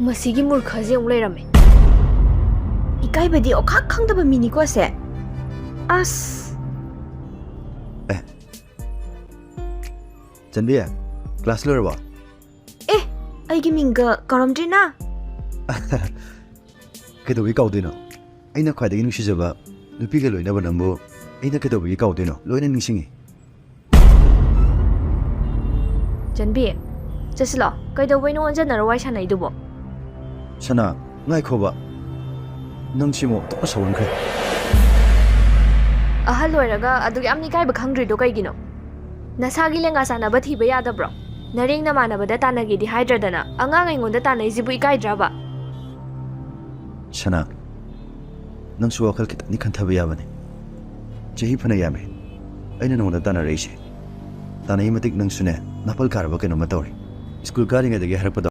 मसीगी मूर्खजे अमुक लेरमे इकाइबदी ओखा खंगदबा मिनिको से अस चंदिया क्लास लोरबो ए आइगी मिंगा करमद्रिना कदोबी काउदिनो अइना ख्वाइदगी नुसिजबा नुपीगा लोइनाबा नंबो अइना कदोबी काउदिनो लोइना निसिंगी जनबी चसलो कइदोबैनो अनजनर वाइ सानाइदुबो सना ngaइखोबा नंसिमो तो सवनख्रे अहल लोइरगा अदु याम निकाइबा खंग्रिदो कइगिनो नसागी लेंगा सानाबा थिबा यादब्रो नरेंग नमानबदा तानागेदि हाइद्रदना अंगांग आइंगोंदा तानाइजिबु इकाइद्राबा सना नंसु वखल कितनी खंथबा याबने चही फना यामे अइना नोंदा ताना रेसे तानाई मतिक नंसुने नपल कारबा केनो मतौरी स्कूल कारिंगदगी हरपदा